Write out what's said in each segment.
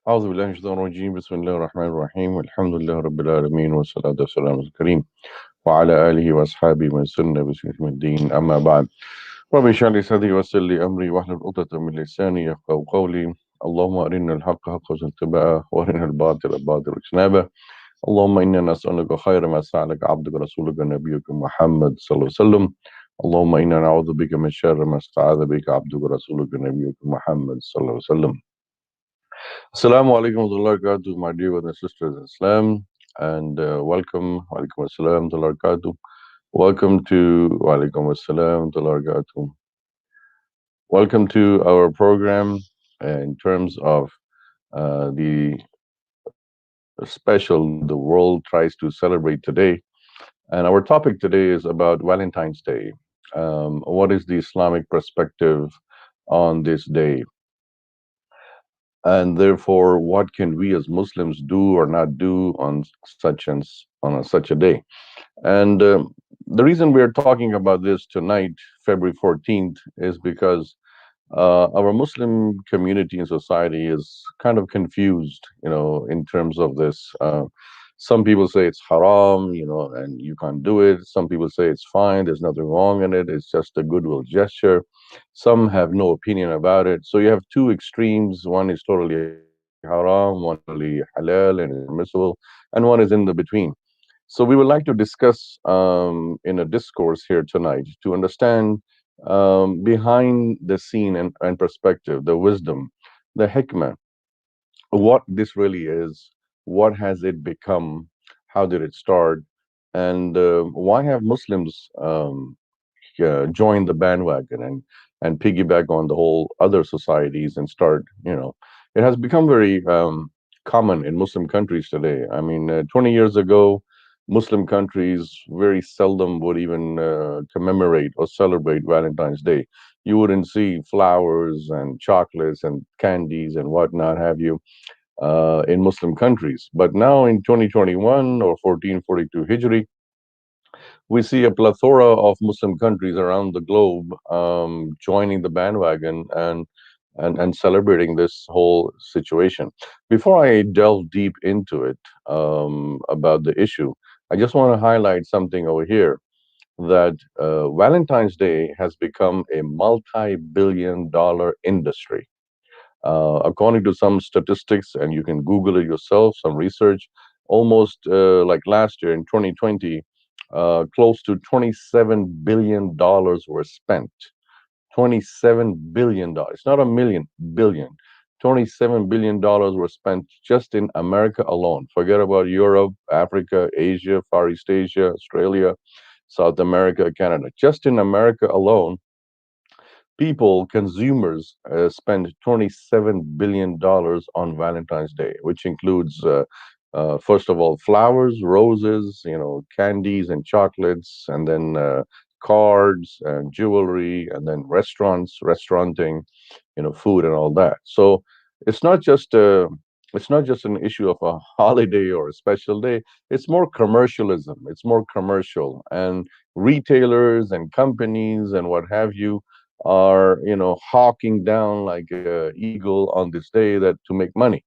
أعوذ بالله من الشيطان الرجيم بسم الله الرحمن الرحيم والحمد لله رب العالمين والصلاة والسلام على الكريم وعلى آله وأصحابه من سن بسم الدين أما بعد رب اشرح لي صدري ويسر لي أمري واحلل عقدة من لساني يفقهوا قولي اللهم أرنا الحق حقا وارزقنا اتباعه وأرنا الباطل باطلا واجتنابه اللهم إنا نسألك خير ما سألك عبدك رسولك نبيك محمد صلى الله عليه وسلم اللهم إنا نعوذ بك من شر ما استعاذ بك عبدك رسولك نبيك محمد صلى الله عليه وسلم. Assalamu alaikum wa rahmatullahi wa barakatuh, my dear brothers and sisters in Islam, and welcome. Walaikum assalam wa rahmatullahi wa barakatuh. Welcome to Walaikum assalam wa rahmatullahi wa barakatuh. Welcome to our program in terms of the special the world tries to celebrate today. And our topic today is about Valentine's Day. What is the Islamic perspective on this day? And therefore, what can we as Muslims do or not do on such a day? And the reason we are talking about this tonight, February 14th, is because our Muslim community and society is kind of confused, in terms of this. Some people say it's haram, and you can't do it. Some people say it's fine, there's nothing wrong in it, it's just a goodwill gesture. Some have no opinion about it. So you have two extremes. One is totally haram, one is totally halal and is permissible, and one is in the between. So we would like to discuss in a discourse here tonight to understand behind the scene and perspective, the wisdom, the hikmah, what this really is, what has it become, how did it start, and why have Muslims joined the bandwagon and piggyback on the whole other societies and start, it has become very common in Muslim countries today. I mean, 20 years ago, Muslim countries very seldom would even commemorate or celebrate Valentine's Day. You wouldn't see flowers and chocolates and candies and whatnot have you in Muslim countries. But now in 2021 or 1442 Hijri, we see a plethora of Muslim countries around the globe joining the bandwagon and celebrating this whole situation. Before I delve deep into it about the issue, I just want to highlight something over here that Valentine's Day has become a multi-billion-dollar industry. According to some statistics, and you can Google it yourself, some research, almost like last year in 2020, close to $27 billion were spent. $27 billion, not a million, billion. $27 billion were spent just in America alone. Forget about Europe, Africa, Asia, Far East Asia, Australia, South America, Canada. Just in America alone, people, consumers, spend $27 billion on Valentine's Day, which includes, first of all, flowers, roses, candies and chocolates, and then cards and jewelry, and then restauranting, food and all that. So it's not just a it's not just an issue of a holiday or a special day. It's more commercialism. It's more commercial, and retailers and companies and what have you are hawking down like a eagle on this day that to make money.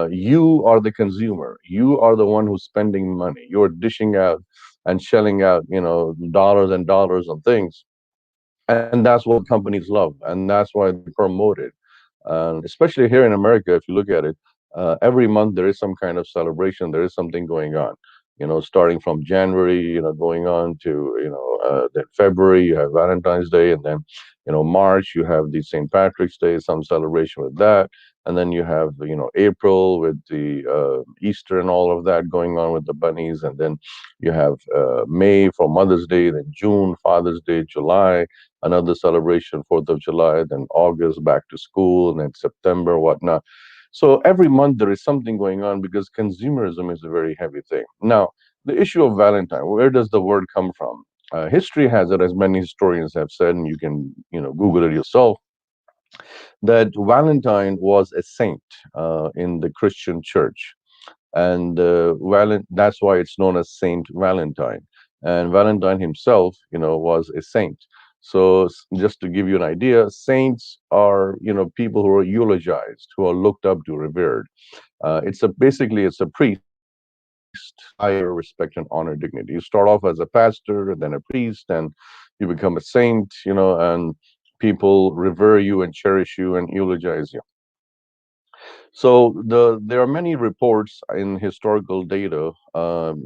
You are the consumer. You are the one who's spending money. You're dishing out and shelling out dollars and dollars on things, and that's what companies love, and that's why they promote it. Especially here in America, if you look at it, every month there is some kind of celebration. There is something going on. Starting from January, going on to then February, you have Valentine's Day, and then March, you have the St. Patrick's Day, some celebration with that, and then you have April with the Easter and all of that going on with the bunnies, and then you have May for Mother's Day, then June Father's Day, July another celebration, 4th of July, then August back to school, and then September, whatnot. So every month there is something going on because consumerism is a very heavy thing. Now, the issue of Valentine, where does the word come from? History has it, as many historians have said, and you can Google it yourself, that Valentine was a saint in the Christian church, and that's why it's known as Saint Valentine. And Valentine himself, was a saint. So just to give you an idea, saints are, people who are eulogized, who are looked up to, revered. It's a priest, higher respect and honor, dignity. You start off as a pastor, and then a priest, and you become a saint, and people revere you and cherish you and eulogize you. So there are many reports in historical data.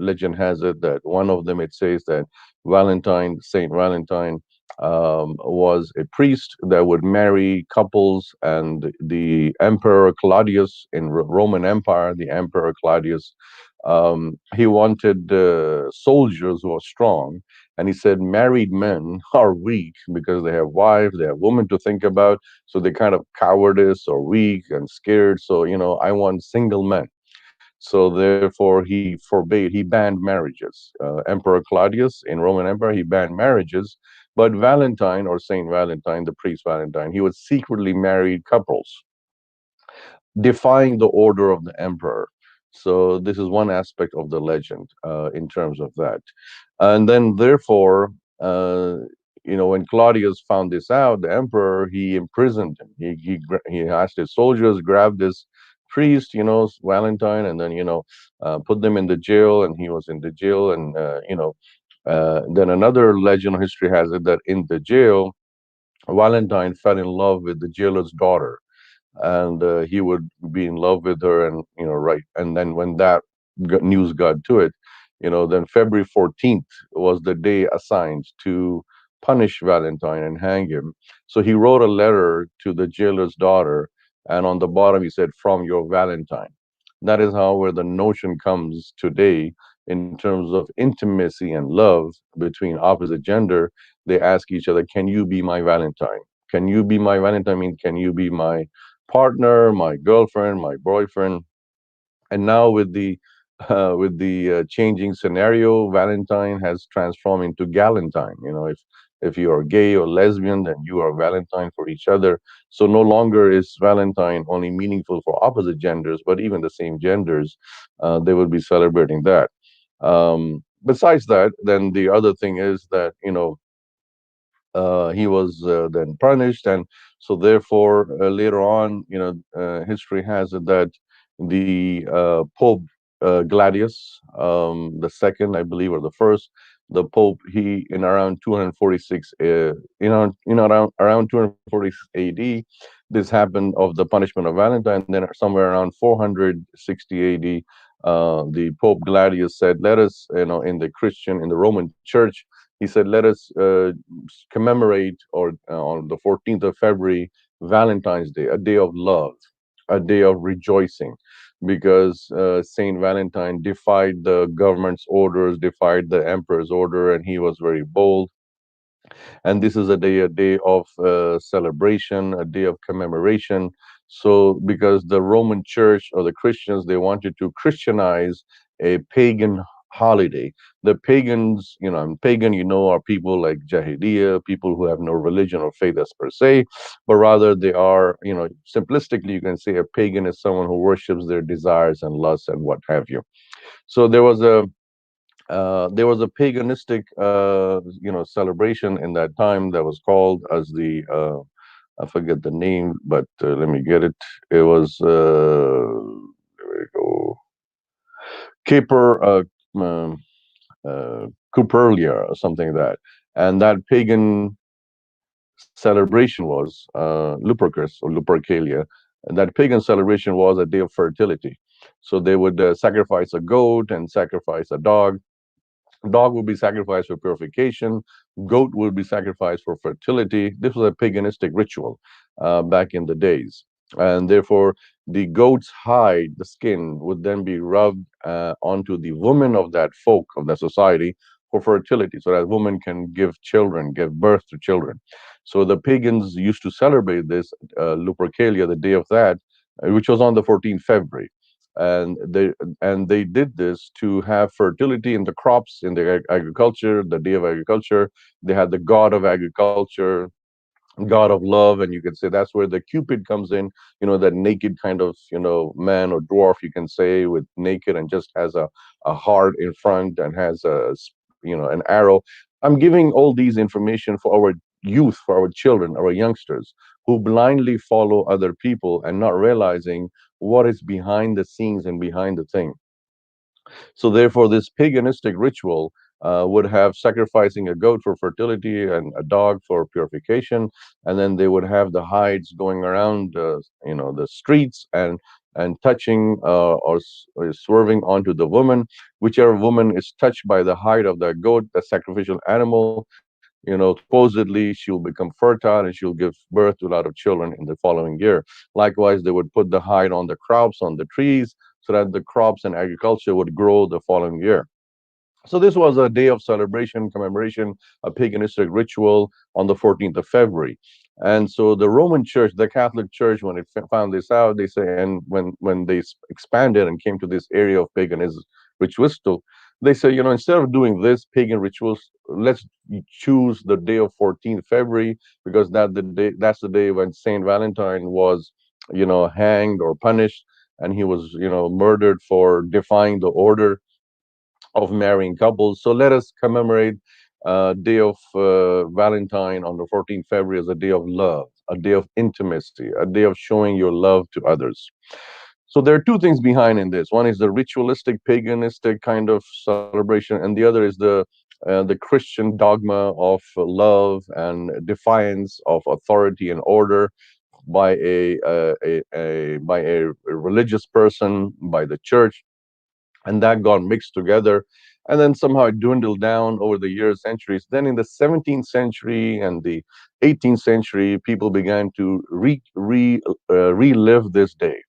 Legend has it that one of them, it says that Saint Valentine, was a priest that would marry couples, and the Emperor Claudius in Roman Empire, the Emperor Claudius, he wanted soldiers who are strong, and he said married men are weak because they have wives, they have women to think about, so they kind of cowardice or weak and scared. So, I want single men. So therefore, he banned marriages. Emperor Claudius in Roman Empire, he banned marriages. But Valentine, or Saint Valentine, the priest Valentine, he would secretly marry couples, defying the order of the emperor. So this is one aspect of the legend in terms of that. And then, therefore, when Claudius found this out, the emperor, he imprisoned him. He asked his soldiers, grab this priest, Valentine, and then put them in the jail. And he was in the jail, and then another legend of history has it that in the jail, Valentine fell in love with the jailer's daughter, and he would be in love with her, and right. And then when that news got to it, then February 14th was the day assigned to punish Valentine and hang him. So he wrote a letter to the jailer's daughter, and on the bottom he said, "From your Valentine." That is how where the notion comes today in terms of intimacy and love between opposite gender. They ask each other, "Can you be my Valentine? Can you be my Valentine?" Means, can you be my partner, my girlfriend, my boyfriend? And now with the changing scenario, Valentine has transformed into Galentine. If you are gay or lesbian, then you are Valentine for each other. So no longer is Valentine only meaningful for opposite genders, but even the same genders, they will be celebrating that. Besides that, then the other thing is that he was then punished, and so therefore later on, history has it that the Pope Gladius, the second, I believe, or the first, the Pope, he in around 246, around 246 AD, this happened of the punishment of Valentine. Then somewhere around 460 AD, the Pope Gladius said, "Let us, in the Roman Church." He said, "Let us commemorate, or on the 14th of February, Valentine's Day, a day of love, a day of rejoicing, because Saint Valentine defied the government's orders, defied the emperor's order, and he was very bold. And this is a day of celebration, a day of commemoration." So because the Roman Church, or the Christians, they wanted to Christianize a pagan holiday. The pagans, and pagan, are people like Jahiliyyah, people who have no religion or faith as per se, but rather they are, simplistically, you can say a pagan is someone who worships their desires and lusts and what have you. So there was a paganistic celebration in that time that was called as the I forget the name, but let me get it. It was there we go, Caper Cuperlia, or something like that. And that pagan celebration was Lupercus, or Lupercalia. And that pagan celebration was a day of fertility. So they would sacrifice a goat and sacrifice a dog. Dog would be sacrificed for purification. Goat would be sacrificed for fertility. This was a paganistic ritual back in the days. And therefore, the goat's hide, the skin, would then be rubbed onto the women of that folk, of that society, for fertility, so that women can give children, give birth to children. So the pagans used to celebrate this Lupercalia, the day of that, which was on the 14th February. And they did this to have fertility in the crops, in the agriculture, the day of agriculture. They had the god of agriculture, god of love, and you could say that's where the Cupid comes in, that naked kind of, man or dwarf, you can say, with naked and just has a heart in front and has an arrow. I'm giving all these information for our youth, for our children, our youngsters, who blindly follow other people and not realizing what is behind the scenes and behind the thing. So therefore, this paganistic ritual would have sacrificing a goat for fertility and a dog for purification, and then they would have the hides going around, the streets and touching or swerving onto the woman. Whichever woman is touched by the hide of the goat, the sacrificial animal, supposedly she'll become fertile and she'll give birth to a lot of children in the following year. Likewise, they would put the hide on the crops, on the trees, so that the crops and agriculture would grow the following year. So this was a day of celebration, commemoration, a paganistic ritual on the 14th of February. And so the Roman Church, the Catholic Church, when it found this out, they say, and when they expanded and came to this area of paganism, ritualistic, they say, instead of doing this pagan rituals, let's choose the day of 14th February, because that's the day when Saint Valentine was, hanged or punished, and he was, murdered for defying the order of marrying couples. So let us commemorate day of Valentine on the 14th February as a day of love, a day of intimacy, a day of showing your love to others. So there are two things behind in this. One is the ritualistic, paganistic kind of celebration, and the other is the Christian dogma of love and defiance of authority and order by a religious person, by the church, and that got mixed together, and then somehow it dwindled down over the years, centuries. Then in the 17th century and the 18th century, people began to relive this day.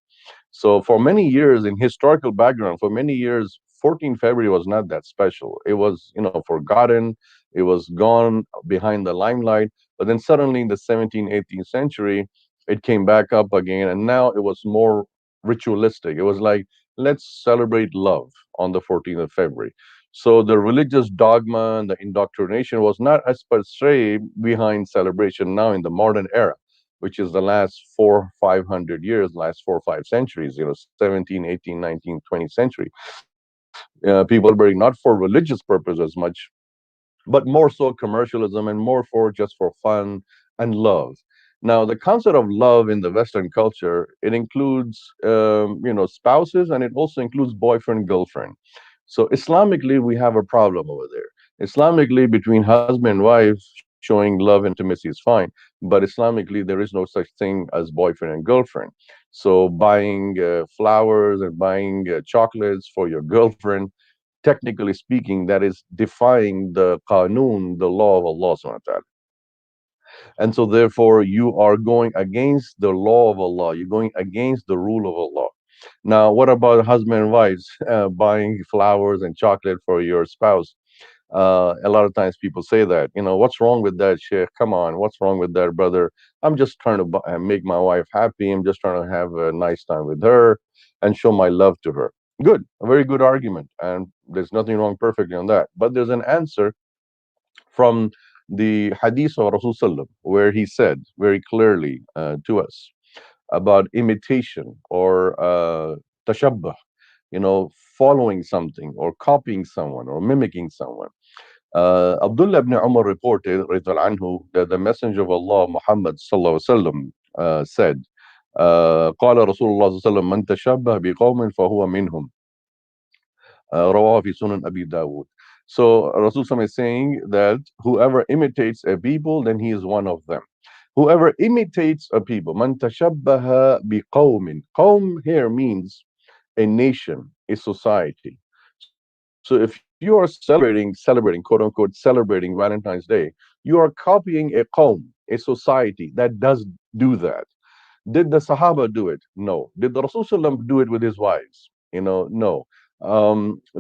So for many years, in historical background, for many years, 14th February was not that special. It was, forgotten. It was gone behind the limelight. But then suddenly in the 17th, 18th century, it came back up again. And now it was more ritualistic. It was like, let's celebrate love on the 14th of February. So the religious dogma and the indoctrination was not as per se behind celebration now in the modern era, which is the last 400-500 years, last 4 or 5 centuries, 17, 18, 19, 20th century. People celebrating not for religious purpose as much, but more so commercialism and more for just for fun and love. Now, the concept of love in the Western culture, it includes, spouses, and it also includes boyfriend, girlfriend. So Islamically, we have a problem over there. Islamically, between husband and wife, showing love, intimacy is fine. But Islamically, there is no such thing as boyfriend and girlfriend. So buying flowers and buying chocolates for your girlfriend, technically speaking, that is defying the qanun, the law of Allah subhanahu wa ta'ala. And so therefore you are going against the law of Allah. You're going against the rule of Allah. Now, what about husband and wives buying flowers and chocolate for your spouse? A lot of times people say that, what's wrong with that, Sheikh? Come on, what's wrong with that, brother? I'm just trying to make my wife happy. I'm just trying to have a nice time with her and show my love to her. Good, a very good argument. And there's nothing wrong perfectly on that. But there's an answer from the hadith of Rasulullah, where he said very clearly to us about imitation or tashabbah, following something or copying someone or mimicking someone. Abdullah ibn Umar reported radhiyallahu anhu, that the Messenger of Allah, Muhammad sallallahu alaihi wasallam, said, قال رسول الله صلى الله عليه وسلم من تشبه بقوم فهو منهم رواه في سنن أبي داود. So Rasul is saying that whoever imitates a people, then he is one of them. Whoever imitates a people, man tashabbaha biqawmin. Qawm here means a nation, a society. So if you are celebrating, quote unquote, celebrating Valentine's Day, you are copying a qawm, a society that does do that. Did the Sahaba do it? No. Did the Rasul do it with his wives? No.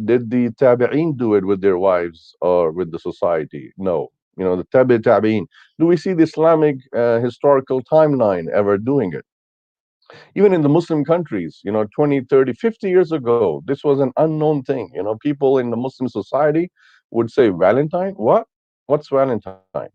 Did the Tabi'een do it with their wives or with the society? No. The Tabi'een. Do we see the Islamic historical timeline ever doing it? Even in the Muslim countries, 20, 30, 50 years ago, this was an unknown thing. People in the Muslim society would say, Valentine? What? What's Valentine?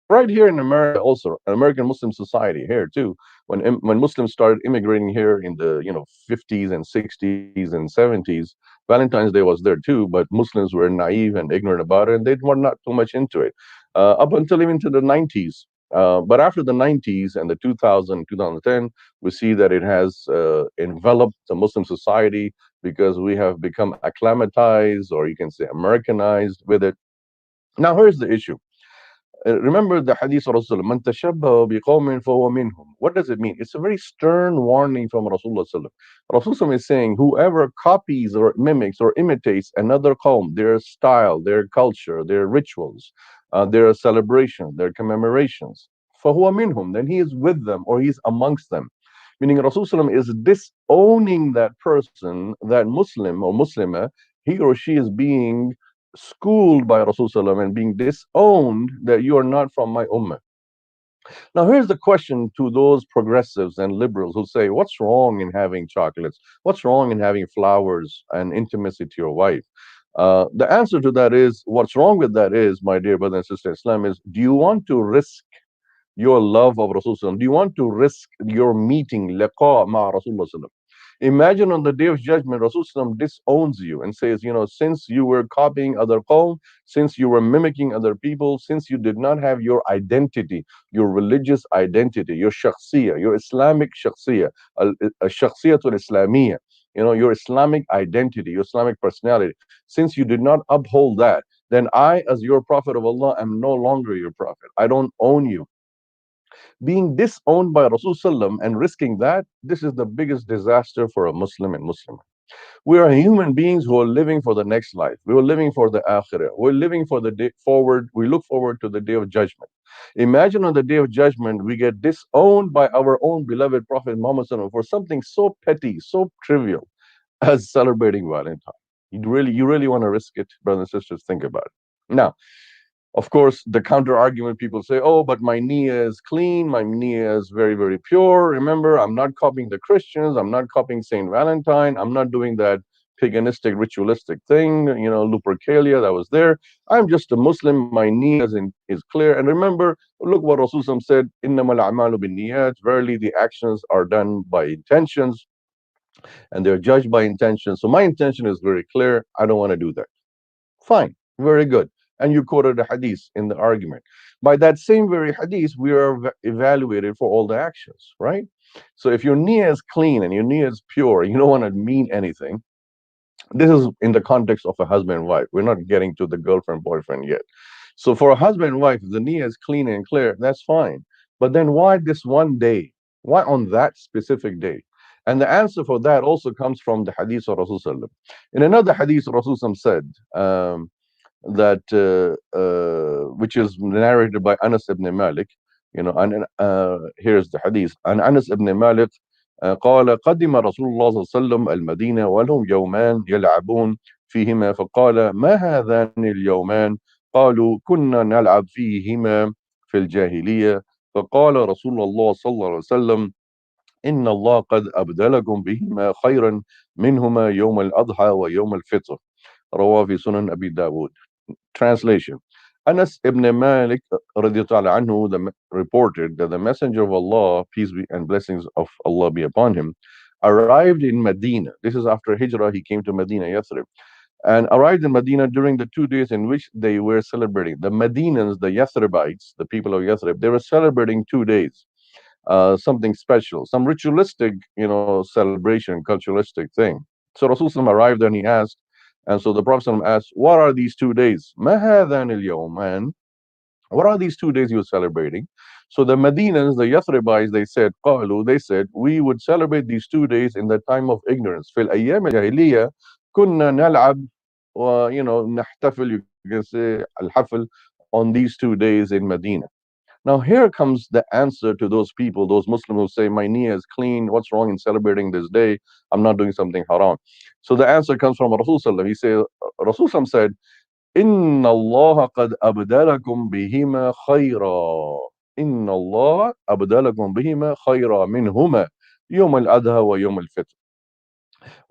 Right here in America, also, American Muslim society here too, when Muslims started immigrating here in the 50s and 60s and 70s, Valentine's Day was there too, but Muslims were naive and ignorant about it, and they were not too much into it. up until even to the 90s. But after the 90s and the 2000, 2010, we see that it has enveloped the Muslim society because we have become acclimatized, or you can say Americanized with it. Now, here's the issue. Remember the hadith of Rasulullah, "Man tashabbaha biqawmin fahuwa minhum." What does it mean? It's a very stern warning from Rasulullah sallallahu alaihi wasallam. Rasulullah is saying, whoever copies or mimics or imitates another qawm, their style, their culture, their rituals, their celebrations, their commemorations, fahuwa minhum, then he is with them or he's amongst them. Meaning Rasulullah is disowning that person, that Muslim or Muslimah, he or she is being schooled by Rasulullah and being disowned that you are not from my ummah. Now, here's the question to those progressives and liberals who say, what's wrong in having chocolates? What's wrong in having flowers and intimacy to your wife? The answer to that is, what's wrong with that is, my dear brother and sister in Islam, is do you want to risk your love of Rasulullah? Do you want to risk your meeting, liqa ma Rasulullah? Imagine on the day of judgment, Rasulullah disowns you and says, since you were copying other qawm, since you were mimicking other people, since you did not have your identity, your religious identity, your shakhsiyah, your Islamic shakhsiyah, shakhsiyatul Islamiyah, your Islamic identity, your Islamic personality, since you did not uphold that, then I, as your Prophet of Allah, am no longer your Prophet. I don't own you. Being disowned by Rasulullah and risking that, this is the biggest disaster for a Muslim and Muslim. We are human beings who are living for the next life. We are living for the akhirah. We're living for the day forward. We look forward to the day of judgment. Imagine on the day of judgment, we get disowned by our own beloved Prophet Muhammad for something so petty, so trivial as celebrating Valentine. You really want to risk it, brothers and sisters? Think about it. Now, of course, the counter argument, people say, oh, but my niyyah is clean, my niyyah is very, very pure. Remember, I'm not copying the Christians, I'm not copying Saint Valentine, I'm not doing that paganistic, ritualistic thing, Lupercalia that was there. I'm just a Muslim, my niyyah is clear. And remember, look what Rasulullah said, إِنَّمَا الْأَعْمَالُ بِالنِّيَّاتِ. Verily, the actions are done by intentions, and they're judged by intentions. So my intention is very clear, I don't want to do that. Fine, very good. And you quoted a hadith in the argument. By that same very hadith, we are evaluated for all the actions, right? So if your niyyah is clean and your niyyah is pure, you don't want to mean anything. This is in the context of a husband and wife. We're not getting to the girlfriend, boyfriend yet. So for a husband and wife, if the niyyah is clean and clear, that's fine. But then why this one day? Why on that specific day? And the answer for that also comes from the hadith of Rasulullah. In another hadith, Rasulullah said, that which is narrated by Anas ibn Malik, and here's the hadith. And Anas ibn Malik قال قدم رسول الله صلى الله عليه وسلم المدينة ولهم يومان يلعبون فيهما فقال ما هذان اليومان قالوا كنا نلعب فيهما في الجاهلية فقال رسول الله صلى الله عليه وسلم إن الله قد أبدلكم بهما خيرا منهما يوم الأضحى ويوم الفطر رواه في سنن أبي داود. Translation. Anas ibn Malik anhu reported that the Messenger of Allah, peace be and blessings of Allah be upon him, arrived in Medina. This is after Hijrah, he came to Medina, Yathrib, and arrived in Medina during the 2 days in which they were celebrating. The Medinans, the Yathribites, the people of Yathrib, they were celebrating 2 days, something special, some ritualistic, celebration, culturalistic thing. So Rasulullah arrived and he asked, and so the Prophet asked, what are these 2 days? Ma hadhan al-yawman? What are these 2 days you're celebrating? So the Medinans, the Yathribites, they said, we would celebrate these 2 days in the time of ignorance. Fil ayyam al-jahiliyyah kunna nal'ab wa, nahtafil, you can say, al-hafl, on these 2 days in Medina. Now here comes the answer to those people, those Muslims who say, my niyyah is clean, what's wrong in celebrating this day? I'm not doing something haram. So the answer comes from Rasulullah. He said, Rasulullah said, إِنَّ اللَّهَ قَدْ أَبْدَلَكُمْ بِهِمَا خَيْرًا. إِنَّ اللَّهَ أَبْدَلَكُمْ بِهِمَا خَيْرًا مِنْهُمَا يَوْمَ الْأَضْحَى وَيَوْمَ الْفِطْرِ.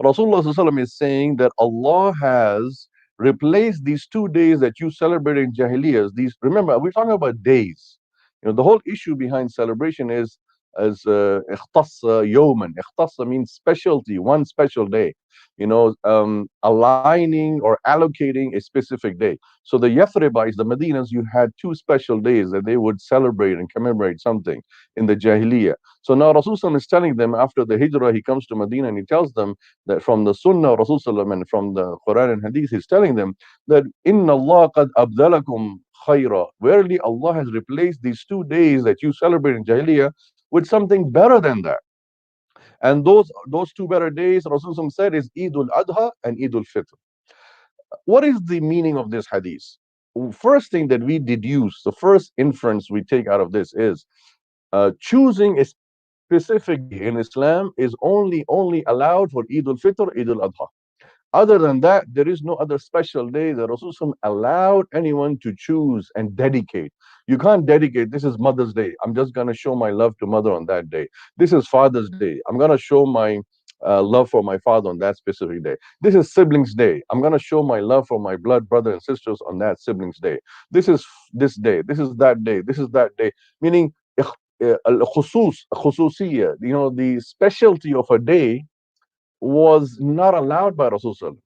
Rasulullah is saying that Allah has replaced these 2 days that you celebrate in Jahiliyyahs. Remember, we're talking about days. The whole issue behind celebration is as ikhtassa yawman. Ikhtassa means specialty, one special day. Aligning or allocating a specific day. So the Yathribis, the Medinas, you had two special days that they would celebrate and commemorate something in the Jahiliyyah. So now Rasulullah is telling them after the Hijrah, he comes to Medina and he tells them that from the Sunnah of Rasulullah and from the Quran and Hadith, he's telling them that Inna Allah qad abdalakum khayra. Verily Allah has replaced these 2 days that you celebrate in Jahiliyyah with something better than that. And those two better days, Rasulullah said, is Eidul Adha and Eidul Fitr. What is the meaning of this hadith? First thing that we deduce, the first inference we take out of this is choosing a specific day in Islam is only allowed for Eidul Fitr, Eidul Adha. Other than that, there is no other special day that Rasulullah allowed anyone to choose and dedicate. You can't dedicate, this is Mother's Day, I'm just going to show my love to mother on that day. This is Father's Day, I'm going to show my love for my father on that specific day. This is Siblings Day, I'm going to show my love for my blood brother and sisters on that Siblings Day. This is this day, this is that day, this is that day. Meaning, khususiyya, the specialty of a day was not allowed by Rasulullah.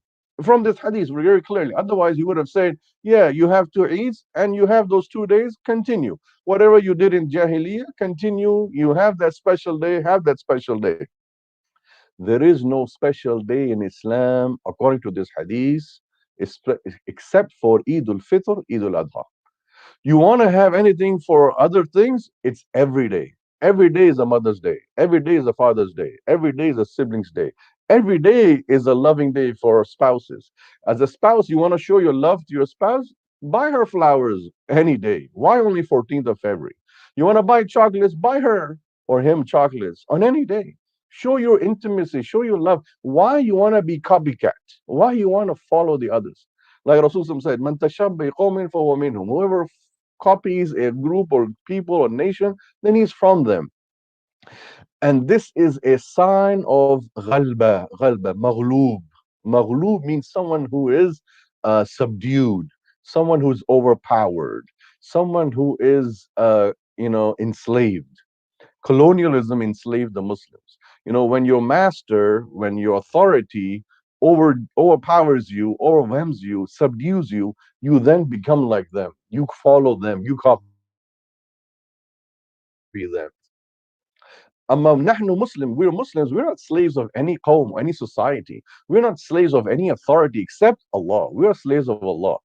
From this hadith, very clearly. Otherwise, he would have said, yeah, you have 2 Eids and you have those 2 days, continue. Whatever you did in Jahiliyyah, continue. You have that special day, have that special day. There is no special day in Islam, according to this hadith, except for Eid al-Fitr, Eid al-Adha. You want to have anything for other things, it's every day. Every day is a Mother's Day. Every day is a Father's Day. Every day is a Siblings Day. Every day is a loving day for spouses. As a spouse, you want to show your love to your spouse, buy her flowers any day. Why only 14th of February? You want to buy chocolates, buy her or him chocolates on any day. Show your intimacy, show your love. Why you want to be copycat? Why you want to follow the others? Like Rasulullah said, Man tashabba qawmin fahuwa minhum. Whoever copies a group or people or nation, then he's from them. And this is a sign of ghalba, maghloob. Maghloob means someone who is subdued, someone who's overpowered, someone who is, enslaved. Colonialism enslaved the Muslims. When your master, when your authority overpowers you, overwhelms you, subdues you, you then become like them. You follow them, you copy them. نحن Muslim, we're Muslims, we're not slaves of any qawm, any society. We're not slaves of any authority except Allah. We are slaves of Allah.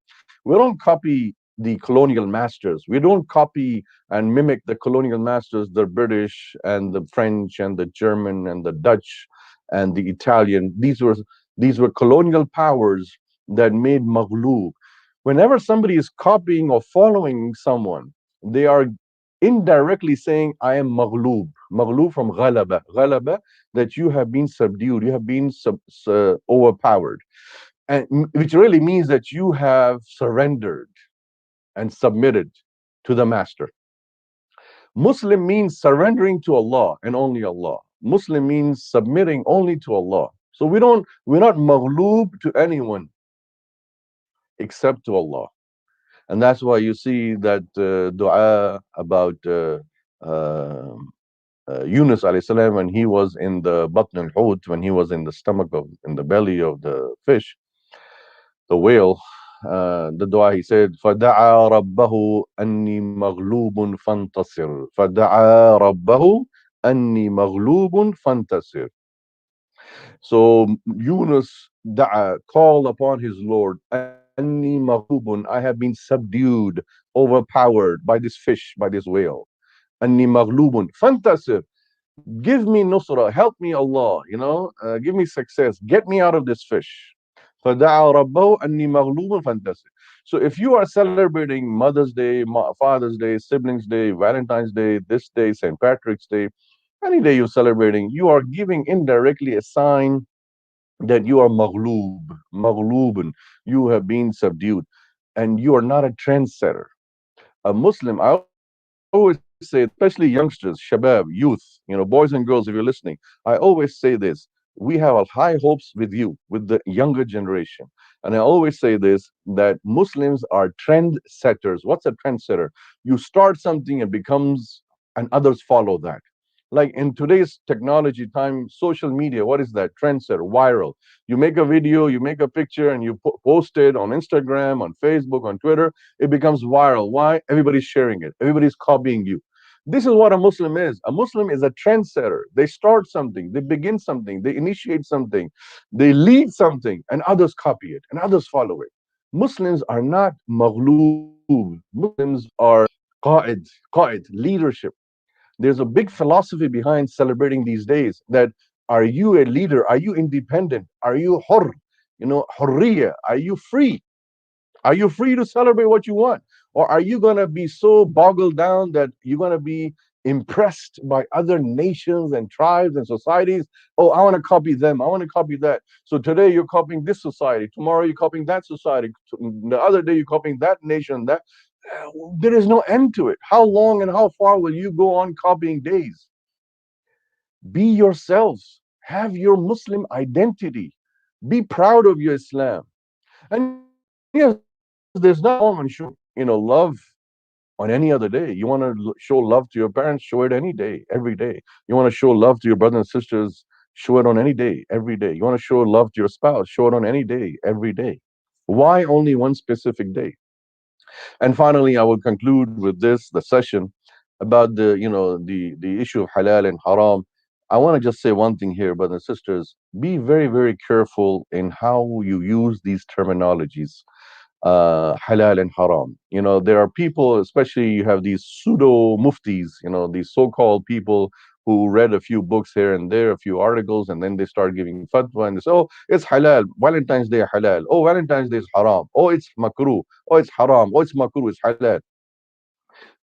We don't copy the colonial masters. We don't copy and mimic the colonial masters, the British and the French and the German and the Dutch and the Italian. These were colonial powers that made maghloob. Whenever somebody is copying or following someone, they are indirectly saying, I am maghloob. Maghloob from ghalaba. Ghalaba, that you have been subdued, you have been overpowered. And which really means that you have surrendered and submitted to the master. Muslim means surrendering to Allah and only Allah. Muslim means submitting only to Allah. So we're not maghloob to anyone except to Allah. And that's why you see that dua about Yunus alayhi salam, when he was in the batn al-hut, when he was in the stomach in the belly of the fish, the whale, the dua he said, فَدَعَى رَبَّهُ أَنِّي مَغْلُوبٌ فَانْتَصِرْ فَدَعَى رَبَّهُ أَنِّي مَغْلُوبٌ فَانْتَصِرْ. So Yunus called upon his Lord, أَنِّي مَغْلُوبٌ, I have been subdued, overpowered by this fish, by this whale. أَنِّي مَغْلُوبٌ فَانْتَصِرْ, give me nusra, help me Allah, give me success, get me out of this fish. فَدَعَى رَبَّهُ أَنِّي مَغْلُوبٌ فَانْتَصِرْ. So if you are celebrating Mother's Day, Father's Day, Siblings Day, Valentine's Day, this day, St. Patrick's Day, any day you're celebrating, you are giving indirectly a sign that you are maghloob, you have been subdued, and you are not a trendsetter. A Muslim, I always say, especially youngsters, shabab, youth, boys and girls, if you're listening, I always say this: we have high hopes with you, with the younger generation. And I always say this, that Muslims are trend setters. What's a trendsetter? You start something and others follow that. Like in today's technology time, social media, what is that? Trendsetter, viral. You make a video, you make a picture, and you post it on Instagram, on Facebook, on Twitter. It becomes viral. Why? Everybody's sharing it. Everybody's copying you. This is what a Muslim is. A Muslim is a trendsetter. They start something, they begin something, they initiate something, they lead something, and others copy it, and others follow it. Muslims are not maghloob. Muslims are qa'id, leadership. There's a big philosophy behind celebrating these days, that are you a leader? Are you independent? Are you hur? Hurriya. Are you free? Are you free to celebrate what you want? Or are you going to be so boggled down that you're going to be impressed by other nations and tribes and societies? Oh, I want to copy them. I want to copy that. So today you're copying this society. Tomorrow you're copying that society. The other day you're copying that nation. That there is no end to it. How long and how far will you go on copying days? Be yourselves. Have your Muslim identity. Be proud of your Islam. And yes, there's nothing wrong on showing, love on any other day. You want to show love to your parents, show it any day, every day. You want to show love to your brothers and sisters, show it on any day, every day. You want to show love to your spouse, show it on any day, every day. Why only one specific day? And finally, I will conclude with this, the session, about the issue of halal and haram. I want to just say one thing here, brothers and sisters. Be very, very careful in how you use these terminologies, halal and haram. There are people, especially you have these pseudo muftis, these so-called people who read a few books here and there, a few articles, and then they start giving fatwa and they say, oh, it's halal. Valentine's Day halal. Oh, Valentine's Day is haram. Oh, it's makruh. Oh, it's haram. Oh, it's makruh. It's halal.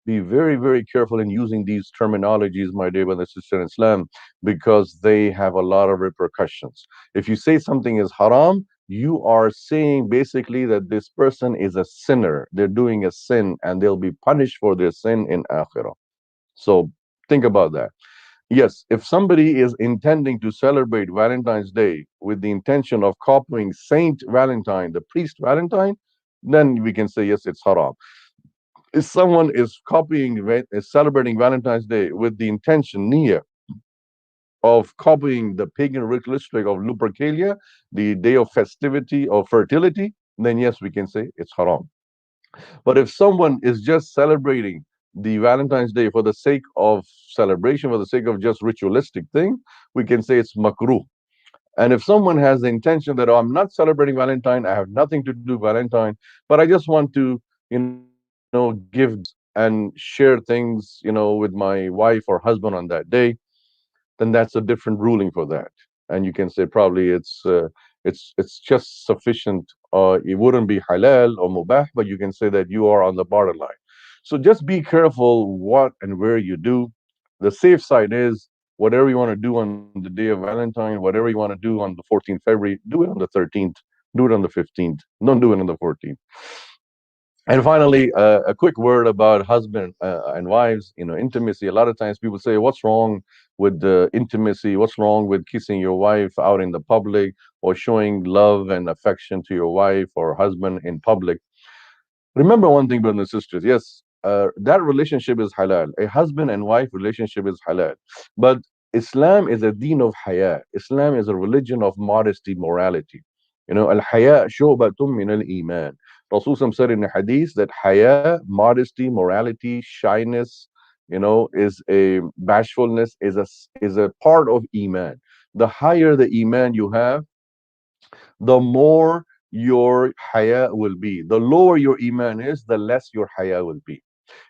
Be very, very careful in using these terminologies, my dear brother and sister in Islam, because they have a lot of repercussions. If you say something is haram, you are saying basically that this person is a sinner. They're doing a sin and they'll be punished for their sin in akhirah. So think about that. Yes, if somebody is intending to celebrate Valentine's Day with the intention of copying Saint Valentine, the priest Valentine, then we can say, yes, it's haram. If someone is is celebrating Valentine's Day with the intention, niyyah, of copying the pagan ritualistic of Lupercalia, the day of festivity or fertility, then yes, we can say it's haram. But if someone is just celebrating the Valentine's Day for the sake of celebration, for the sake of just ritualistic thing, we can say it's makruh. And if someone has the intention that, oh, I'm not celebrating Valentine, I have nothing to do with Valentine, but I just want to, give and share things, with my wife or husband on that day, then that's a different ruling for that. And you can say probably it's just sufficient. It wouldn't be halal or mubah, but you can say that you are on the borderline. So just be careful what and where you do. The safe side is whatever you want to do on the day of Valentine, whatever you want to do on the 14th February, do it on the 13th, do it on the 15th, don't do it on the 14th. And finally, a quick word about husband and wives, intimacy. A lot of times people say, what's wrong with the intimacy? What's wrong with kissing your wife out in the public or showing love and affection to your wife or husband in public? Remember one thing, brothers and sisters. Yes, that relationship is halal. A husband and wife relationship is halal. But Islam is a deen of haya. Islam is a religion of modesty, morality. Al-haya shu'batun min al-iman. Rasul said in a hadith that haya, modesty, morality, shyness, is a bashfulness, is a part of iman. The higher the iman you have, the more your haya will be. The lower your iman is, the less your haya will be.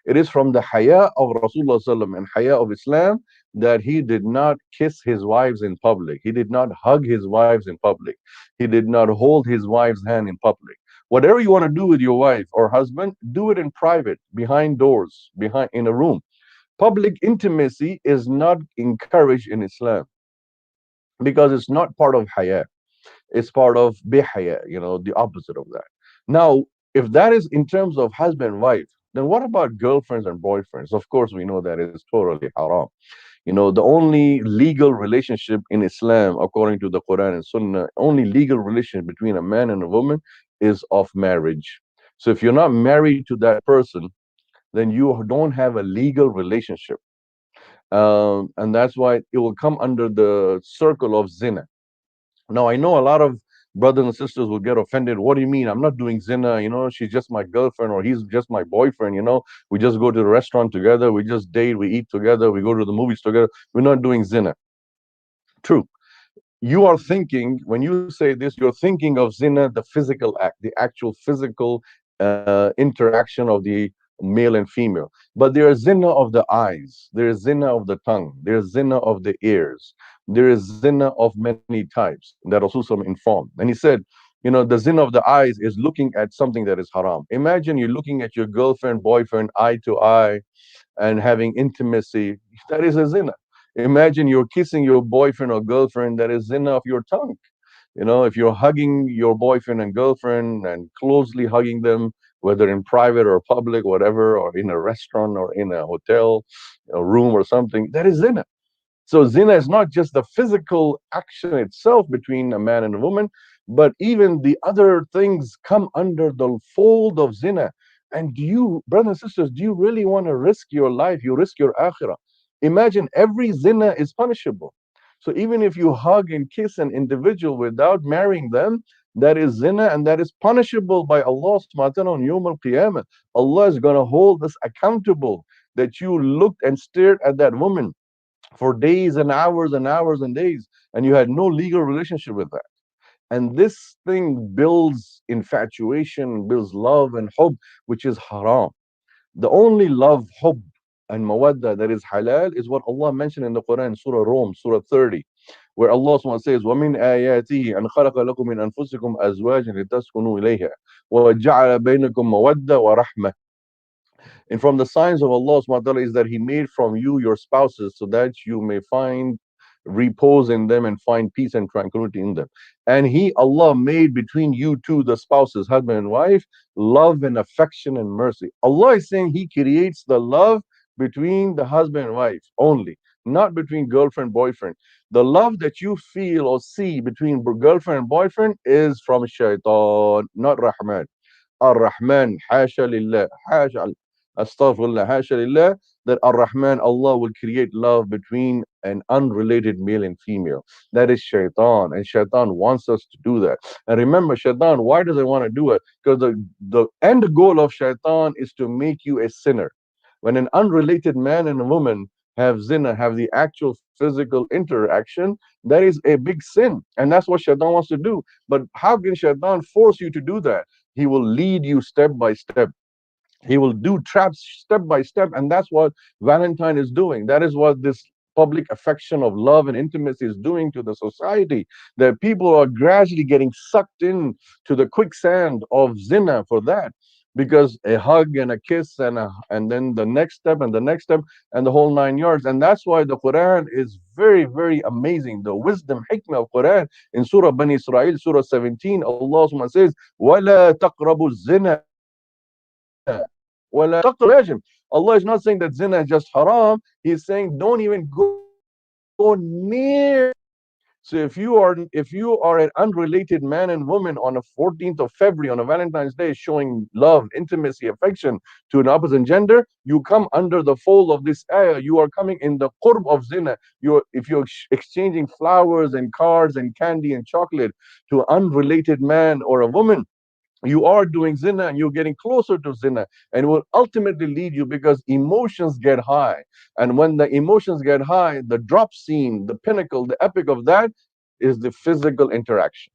It is from the haya of Rasulullah sallam and haya of Islam that he did not kiss his wives in public. He did not hug his wives in public. He did not hold his wife's hand in public. Whatever you want to do with your wife or husband, do it in private, behind doors, behind in a room. Public intimacy is not encouraged in Islam because it's not part of haya. It's part of bihaya, the opposite of that. Now, if that is in terms of husband and wife, then what about girlfriends and boyfriends? Of course, we know that is totally haram. The only legal relationship in Islam, according to the Quran and Sunnah, only legal relationship between a man and a woman is of marriage. So if you're not married to that person, then you don't have a legal relationship. And that's why it will come under the circle of zina. Now, I know a lot of brothers and sisters will get offended. What do you mean? I'm not doing zina. She's just my girlfriend or he's just my boyfriend. We just go to the restaurant together. We just date. We eat together. We go to the movies together. We're not doing zina. True. You are thinking, when you say this, you're thinking of zina, the physical act, the actual physical interaction of the male and female. But there is zina of the eyes, there is zina of the tongue, there is zina of the ears, there is zina of many types that Rasul informed. And he said, the zina of the eyes is looking at something that is haram. Imagine you're looking at your girlfriend, boyfriend, eye to eye, and having intimacy. That is a zina. Imagine you're kissing your boyfriend or girlfriend. That is zina of your tongue. If you're hugging your boyfriend and girlfriend and closely hugging them, whether in private or public, whatever, or in a restaurant or in a hotel, a room or something, that is zina. So zina is not just the physical action itself between a man and a woman, but even the other things come under the fold of zina. And do you, brothers and sisters, do you really want to risk your life? You risk your akhirah. Imagine every zina is punishable. So even if you hug and kiss an individual without marrying them, that is zina and that is punishable by Allah subhanahu wa ta'ala on Yawm al-Qiyamah. Allah is going to hold us accountable that you looked and stared at that woman for days and hours and hours and days, and you had no legal relationship with that. And this thing builds infatuation, builds love and hub, which is haram. The only love, hub, and mawadda that is halal is what Allah mentioned in the Quran, Surah Rum, Surah 30, where Allah SWT says, وَمِنْ آيَاتِهِ أَنْ خَلَقَ لَكُم مِنْ أَنفُسِكُمْ أَزْوَاجًا لِتَسْكُنُوا إِلَيْهَا وَجَعَلَ بَيْنَكُم مَوَدَّةً وَرَحْمَةً. And from the signs of Allah subhanahu wa ta'ala is that He made from you your spouses so that you may find repose in them and find peace and tranquility in them. And Allah, made between you two, the spouses, husband and wife, love and affection and mercy. Allah is saying He creates the love between the husband and wife only, not between girlfriend, boyfriend. The love that you feel or see between girlfriend and boyfriend is from shaitan, not Rahman. Ar-Rahman, hasha lillah, hasha, astaghfirullah, hasha lillah, that Ar-Rahman, Allah will create love between an unrelated male and female. That is shaitan, and shaitan wants us to do that. And remember, shaitan, why does it want to do it? Because the end goal of shaitan is to make you a sinner. When an unrelated man and a woman have zina, have the actual physical interaction, that is a big sin. And that's what shaitan wants to do. But how can shaitan force you to do that? He will lead you step by step. He will do traps step by step. And that's what Valentine is doing. That is what this public affection of love and intimacy is doing to the society. That people are gradually getting sucked in to the quicksand of zina for that. Because a hug and a kiss and then the next step and the next step and the whole 9 yards. And that's why the Quran is very, very amazing. The wisdom, hikmah of Quran in Surah Bani Israel, Surah 17, Allah says, وَلَا تَقْرَبُوا الزِّنَا وَلَا تَقْرَبُوا. Allah is not saying that zina is just haram. He's saying don't even go near. So if you are an unrelated man and woman on a 14th of February, on a Valentine's Day, showing love, intimacy, affection to an opposite gender, you come under the fold of this ayah. You are coming in the qurb of zina. If you're exchanging flowers and cards and candy and chocolate to an unrelated man or a woman, you are doing zina and you're getting closer to zina, and it will ultimately lead you, because emotions get high. And when the emotions get high, the drop scene, the pinnacle, the epic of that is the physical interaction.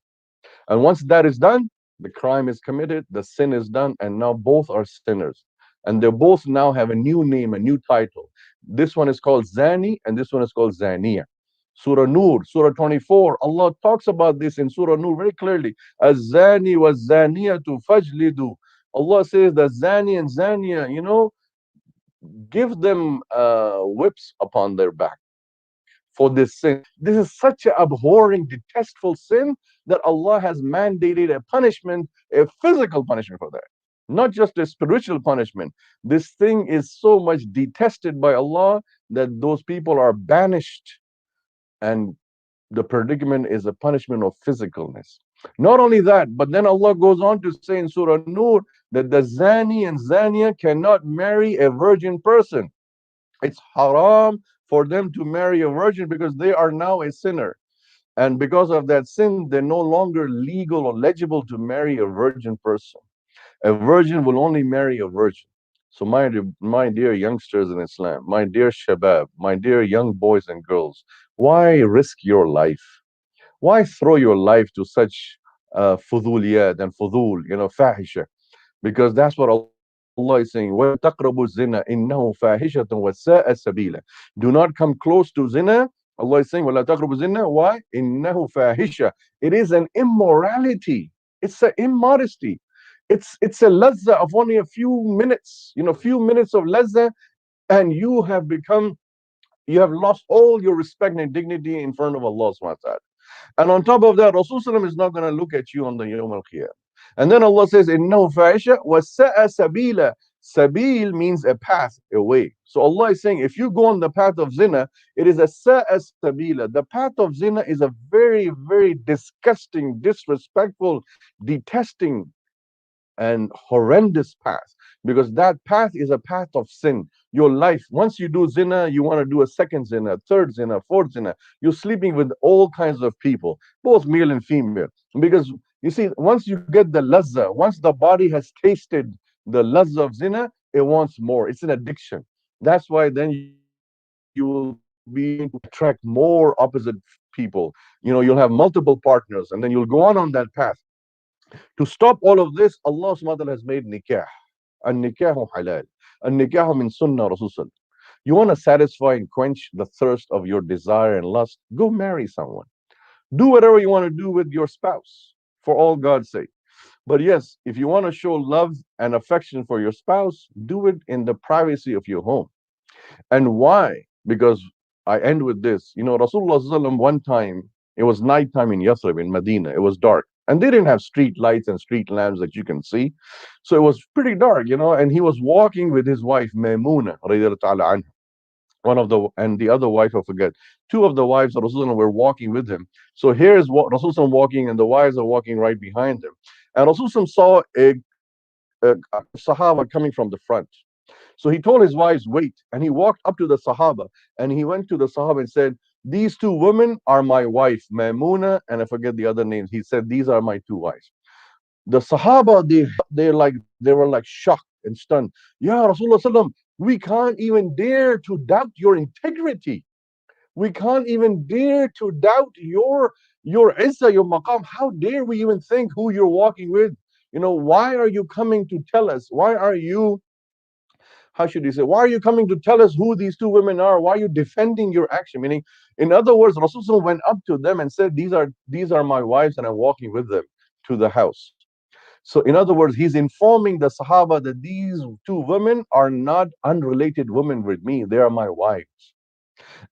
And once that is done, the crime is committed, the sin is done, and now both are sinners. And they both now have a new name, a new title. This one is called Zani, and this one is called Zaniya. Surah Nur, Surah 24, Allah talks about this in Surah Nur very clearly. Az-Zani was-Zaniyatu fajlidu. Allah says that Zani and Zaniya, give them whips upon their back for this sin. This is such an abhorring, detestful sin that Allah has mandated a punishment, a physical punishment for that, not just a spiritual punishment. This thing is so much detested by Allah that those people are banished, and the predicament is a punishment of physicalness. Not only that, but then Allah goes on to say in Surah Nur that the Zani and Zaniya cannot marry a virgin person. It's haram for them to marry a virgin because they are now a sinner. And because of that sin, they're no longer legal or legible to marry a virgin person. A virgin will only marry a virgin. So my dear youngsters in Islam, my dear shabab, my dear young boys and girls, why risk your life? Why throw your life to such fuduliyat and fudul, fahisha? Because that's what Allah is saying. وَلَا تَقْرَبُوا الزِّنَا إِنَّهُ فَاحِشَةٌ وَسَاءَ سَبِيلًا. Do not come close to zina. Allah is saying, وَلَا تَقْرَبُوا الزِّنَا. Why? إِنَّهُ فَاحِشَةٌ. It is an immorality. It's an immodesty. It's a lazza of only a few minutes, few minutes of lazza, and you have lost all your respect and dignity in front of Allah subhanahu wa ta'ala. And on top of that, Rasulullah is not going to look at you on the Yawm al-Qiyamah. And then Allah says, إِنَّهُ فَاحِشَةٌ وَسَاءَ سَبِيلًا. Sabil means a path, a way. So Allah is saying, if you go on the path of zina, it is a sa'a sabila. The path of zina is a very, very disgusting, disrespectful, detesting, and horrendous path, because that path is a path of sin. Your life, once you do zina, you want to do a second zina, third zina, fourth zina. You're sleeping with all kinds of people, both male and female. Because you see, once you get the lazza, once the body has tasted the lazza of zina, it wants more. It's an addiction. That's why then you will be attract more opposite people. You'll have multiple partners, and then you'll go on that path. To stop all of this, Allah subhanahu wa ta'ala has made nikah. An-nikahu halal. An-nikahu min sunnah Rasul. You want to satisfy and quench the thirst of your desire and lust, go marry someone. Do whatever you want to do with your spouse, for all God's sake. But yes, if you want to show love and affection for your spouse, do it in the privacy of your home. And why? Because I end with this. Rasulullah sallallahu alaihi wasallam, one time, it was nighttime in Yathrib, in Medina. It was dark. And they didn't have street lights and street lamps that you can see. So it was pretty dark, and he was walking with his wife, Maymuna, radiallahu ta'ala anha. And the other wife, I forget. Two of the wives of Rasulullah were walking with him. So here's what Rasulullah walking, and the wives are walking right behind him. And Rasulullah saw a Sahaba coming from the front. So he told his wives, wait. And he walked up to the Sahaba, and he went to the Sahaba and said, these two women are my wife, Maymuna, and I forget the other names. He said, these are my two wives. The Sahaba, they were like shocked and stunned. Ya Rasulullah sallam, we can't even dare to doubt your integrity. We can't even dare to doubt your izzah, your maqam. How dare we even think who you're walking with? Why are you coming to tell us? Why are you, how should you say, why are you coming to tell us who these two women are? Why are you defending your action? Meaning, in other words, Rasulullah went up to them and said, these are my wives, and I'm walking with them to the house. So in other words, he's informing the Sahaba that these two women are not unrelated women with me. They are my wives.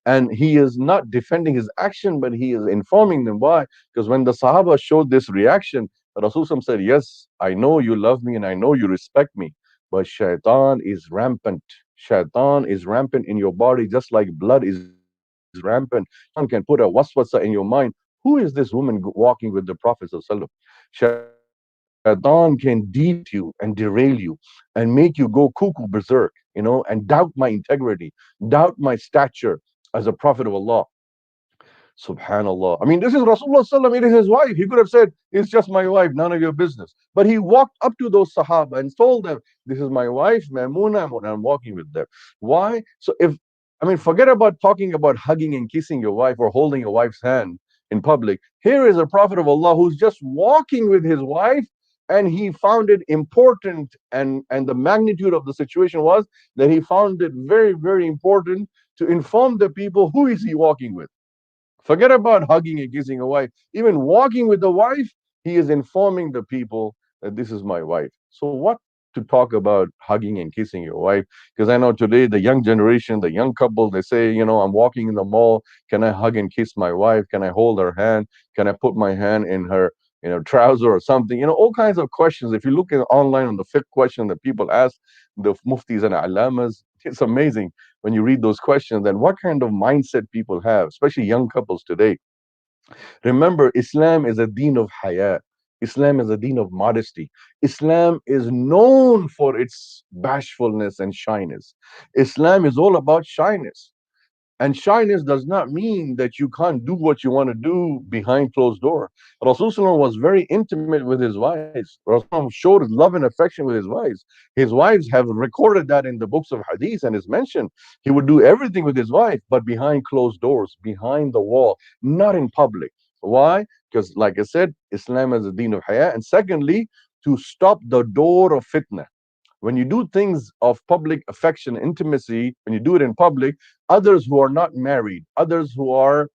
And he is not defending his action, but he is informing them. Why? Because when the Sahaba showed this reaction, Rasulullah said, yes, I know you love me and I know you respect me, but shaitan is rampant. Shaitan is rampant in your body, just like blood is rampant. Shaitan can put a waswasa in your mind. Who is this woman walking with the Prophet ﷺ? Shaitan can deviate you and derail you and make you go cuckoo berserk, and doubt my integrity, doubt my stature as a Prophet of Allah. Subhanallah. I mean, this is Rasulullah sallam, it is his wife. He could have said, it's just my wife, none of your business. But he walked up to those Sahaba and told them, this is my wife, Maymuna, and I'm walking with them. Why? So forget about talking about hugging and kissing your wife or holding your wife's hand in public. Here is a Prophet of Allah who's just walking with his wife, and he found it important, and the magnitude of the situation was that he found it very, very important to inform the people who is he walking with. Forget about hugging and kissing a wife. Even walking with the wife, he is informing the people that this is my wife. So what to talk about hugging and kissing your wife? Because I know today the young generation, the young couple, they say, I'm walking in the mall. Can I hug and kiss my wife? Can I hold her hand? Can I put my hand in her trouser or something? All kinds of questions. If you look at online on the fiqh question that people ask, the muftis and alamas, it's amazing when you read those questions and what kind of mindset people have, especially young couples today. Remember, Islam is a deen of haya. Islam is a deen of modesty. Islam is known for its bashfulness and shyness. Islam is all about shyness. And shyness does not mean that you can't do what you want to do behind closed door. Rasulullah was very intimate with his wives. Rasulullah showed love and affection with his wives. His wives have recorded that in the books of hadith, and it's mentioned he would do everything with his wife, but behind closed doors, behind the wall, not in public. Why? Because, like I said, Islam is a deen of haya. And secondly, to stop the door of fitna. When you do things of public affection, intimacy, when you do it in public, others who are not married, others who are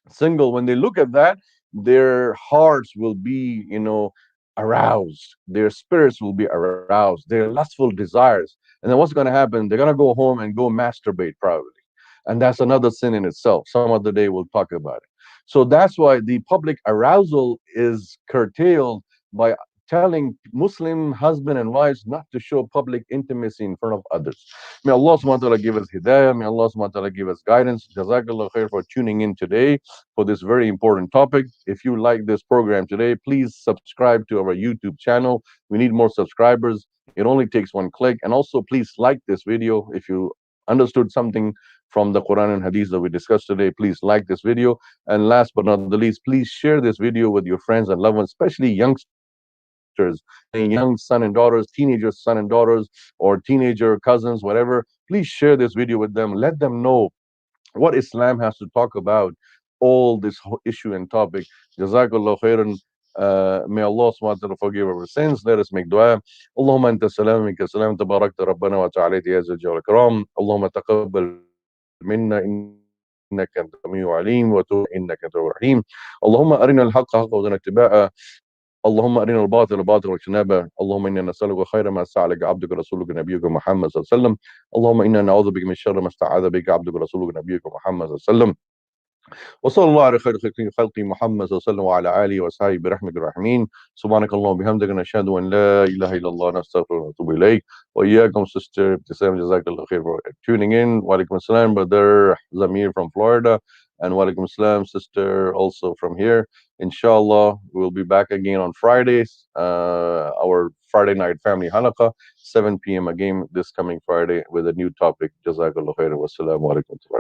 single, when they look at that, their hearts will be, aroused. Their spirits will be aroused. Their lustful desires. And then what's going to happen? They're going to go home and go masturbate probably. And that's another sin in itself. Some other day we'll talk about it. So that's why the public arousal is curtailed by telling Muslim husband and wives not to show public intimacy in front of others. May Allah subhanahu wa ta'ala give us hidayah. May Allah subhanahu wa ta'ala give us guidance. Jazakallah khair for tuning in today for this very important topic. If you like this program today, please subscribe to our YouTube channel. We need more subscribers. It only takes one click. And also, please like this video. If you understood something from the Quran and Hadith that we discussed today, please like this video. And last but not the least, please share this video with your friends and loved ones, especially youngsters, young son and daughters, teenagers, son and daughters, or teenager cousins, whatever. Please share this video with them. Let them know what Islam has to talk about, all this issue and topic. Jazakallah khairan. May Allah subhanahu wa ta'ala forgive our sins. Let us make dua. Allahumma anta salam minka salam tabarakta rabbana wa ta'ala ya zal jalal ikram. Allahumma taqabbal minna innaka anta samiu alim wa tub innaka anta rahim. Allahumma arina al-haqqa haqqa wa ittiba'a. اللهم أرنا الباطل باطلا واجتنابه. اللهم إنا نسألك خير ما سألك عبدك رسولك نبيك محمد صلى الله عليه وسلم. اللهم إنا نعوذ بك من شر ما استعاذ بك عبدك رسولك نبيك محمد صلى الله عليه وسلم. وصلى الله على خير خلق محمد صلى الله عليه وسلم وعلى آله وصحبه برحمتك الرحمين. سبحانك اللهم وبحمدك نشهد أن لا إله إلا الله نستغفرك ونتوب إليك. وإياكم sister Ibtisam, jazakallah khair for tuning in. Wa alaikum assalam, brother Zamir from Florida. And wa alaikum assalam, sister also from here. Inshallah, we'll be back again on Fridays. Our Friday night family halaqah, 7 p.m. again this coming Friday with a new topic. Jazakallah khair. Wassalamu alaikum.